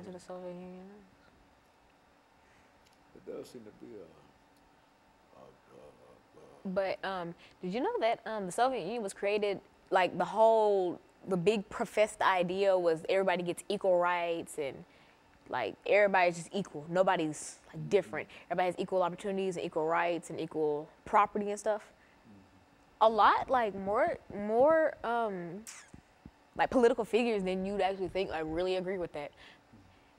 to the Soviet Union. It does seem to be But did you know that the Soviet Union was created, like the big professed idea was everybody gets equal rights and like everybody's just equal. Nobody's like different. Everybody has equal opportunities and equal rights and equal property and stuff. A lot like more like political figures than you'd actually think like really agree with that.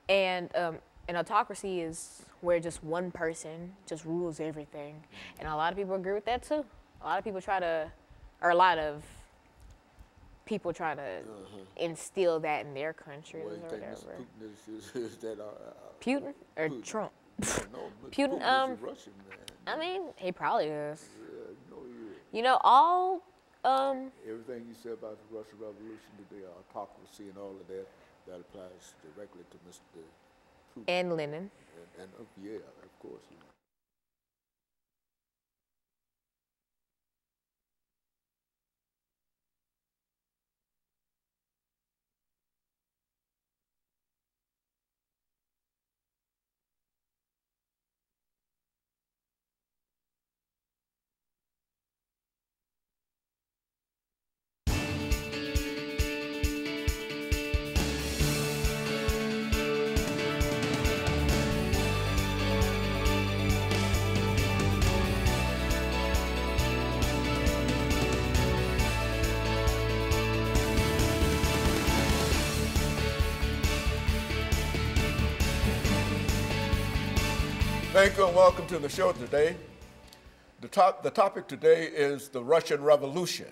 And an autocracy is where just one person just rules everything. And a lot of people agree with that too. A lot of people try to instill that in their countries or whatever. Putin is that Putin or Putin. Trump? No, Putin, Putin is a Russian man. I mean, he probably is. Yeah, no, he is. You know, all Everything you said about the Russian Revolution, the autocracy and all of that, that applies directly to Mr. Putin. and Lenin. And yeah, of course. Thank you and welcome to the show today. The topic today is the Russian Revolution.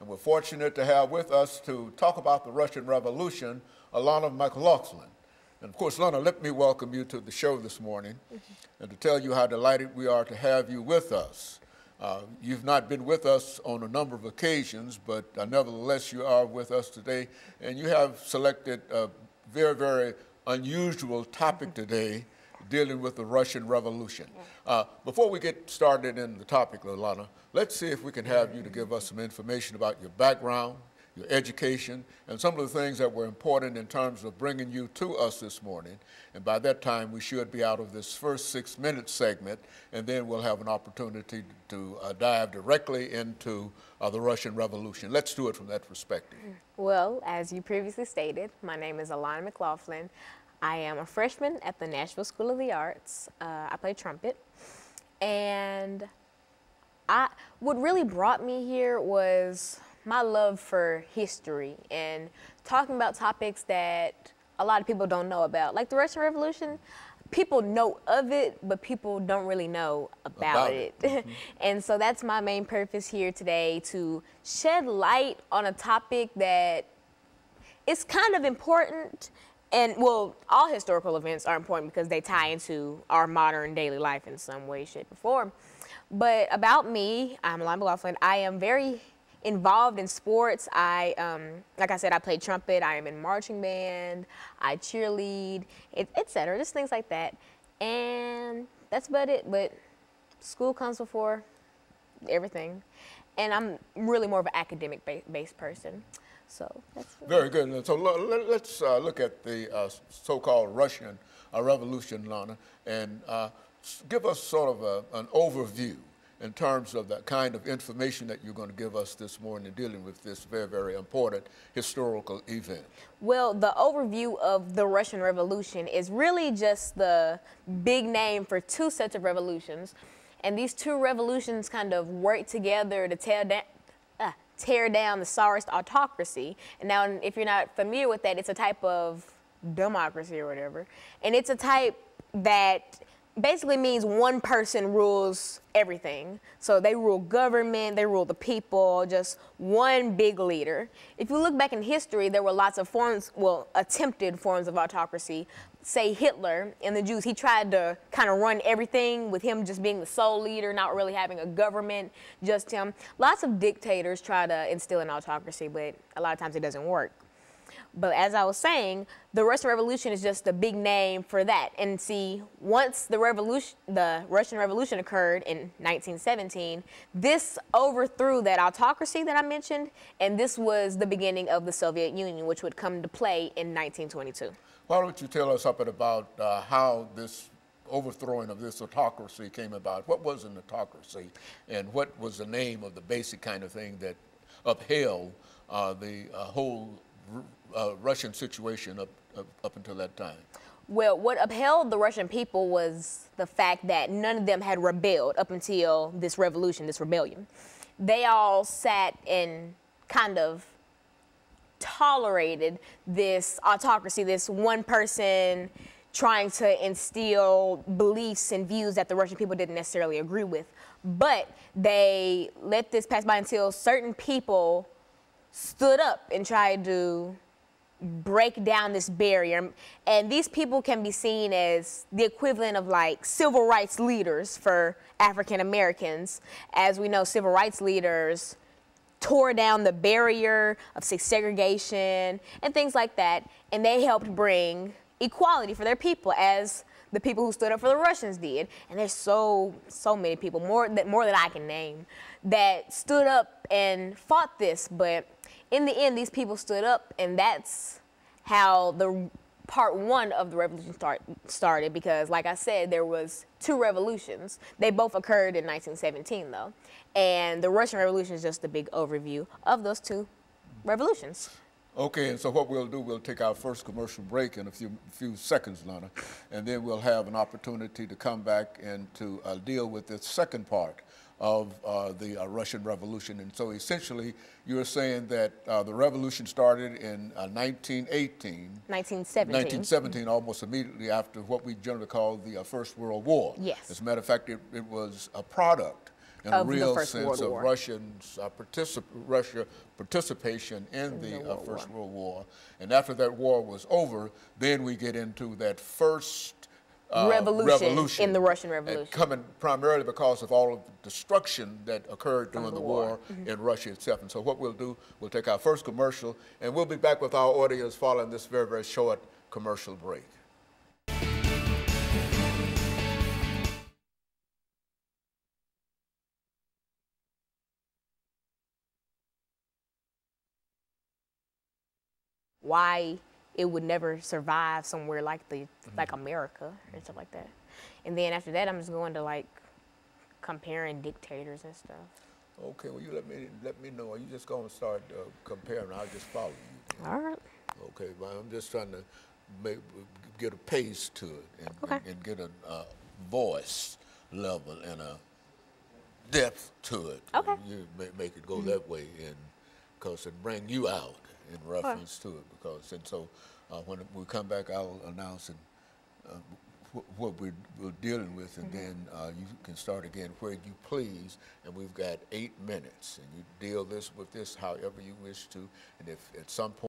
And we're fortunate to have with us to talk about the Russian Revolution, Alana McLaughlin. And of course, Alana, let me welcome you to the show this morning and to tell you how delighted we are to have you with us. You've not been with us on a number of occasions, but nevertheless you are with us today. And you have selected a very, very unusual topic today, dealing with the Russian Revolution. Before we get started in the topic, Alana, let's see if we can have you to give us some information about your background, your education, and some of the things that were important in terms of bringing you to us this morning. And by that time, we should be out of this first 6-minute segment, and then we'll have an opportunity to dive directly into the Russian Revolution. Let's do it from that perspective. Well, as you previously stated, my name is Alana McLaughlin. I am a freshman at the Nashville School of the Arts. I play trumpet. And what really brought me here was my love for history and talking about topics that a lot of people don't know about. Like the Russian Revolution, people know of it, but people don't really know about it. Mm-hmm. And so that's my main purpose here today, to shed light on a topic that is kind of important. And, well, all historical events are important because they tie into our modern daily life in some way, shape, or form. But about me, I'm Alana McLaughlin. I am very involved in sports. Like I said, I play trumpet. I am in marching band. I cheerlead, etc. Just things like that. And that's about it. But school comes before everything. And I'm really more of an academic-based person. So that's very good. So let's look at the so-called Russian Revolution, Lana, and give us sort of an overview in terms of the kind of information that you're going to give us this morning dealing with this very, very important historical event. Well, the overview of the Russian Revolution is really just the big name for two sets of revolutions. And these two revolutions kind of work together to tear down the Tsarist autocracy. And now, if you're not familiar with that, it's a type of democracy or whatever. And it's a type that basically means one person rules everything. So they rule government, they rule the people, just one big leader. If you look back in history, there were lots of forms, well, attempted forms of autocracy. Say Hitler and the Jews, he tried to kind of run everything with him just being the sole leader, not really having a government, just him. Lots of dictators try to instill an autocracy, but a lot of times it doesn't work. But as I was saying, the Russian Revolution is just a big name for that. And see, once the Russian Revolution occurred in 1917, this overthrew that autocracy that I mentioned, and this was the beginning of the Soviet Union, which would come to play in 1922. Why don't you tell us something about how this overthrowing of this autocracy came about? What was an autocracy, and what was the name of the basic kind of thing that upheld the whole Russian situation up until that time? Well, what upheld the Russian people was the fact that none of them had rebelled up until this revolution, this rebellion. They all sat and kind of tolerated this autocracy, this one person trying to instill beliefs and views that the Russian people didn't necessarily agree with. But they let this pass by until certain people stood up and tried to break down this barrier. And these people can be seen as the equivalent of like civil rights leaders for African Americans. As we know, civil rights leaders tore down the barrier of segregation and things like that. And they helped bring equality for their people, as the people who stood up for the Russians did. And there's so many people, more than I can name, that stood up and fought this. But in the end, these people stood up, and that's how the part one of the revolution started. Because, like I said, there was two revolutions. They both occurred in 1917, though. And the Russian Revolution is just a big overview of those two revolutions. Okay, and so what we'll do, we'll take our first commercial break in a few seconds, Lana, and then we'll have an opportunity to come back and to deal with the second part of the Russian Revolution. And so essentially, you're saying that the revolution started in 1917, almost immediately after what we generally call the First World War. Yes. As a matter of fact, it was a product in a real sense of Russia's participation in the First World War. And after that war was over, then we get into that first revolution in the Russian Revolution. Coming primarily because of all of the destruction that occurred during the war in Russia itself. And so what we'll do, we'll take our first commercial, and we'll be back with our audience following this very, very short commercial break. Why it would never survive somewhere like like America and stuff like that. And then after that, I'm just going to like comparing dictators and stuff. Okay, well, you let me know. Are you just going to start comparing? I'll just follow you. All right. Okay, well, I'm just trying to get a pace to it and get a voice level and a depth to it. Okay. You make it go that way, and because it bring you out in reference to it. And so when we come back, I'll announce what we're dealing with, and then you can start again where you please. And we've got 8 minutes, and you deal with this however you wish to. And if at some point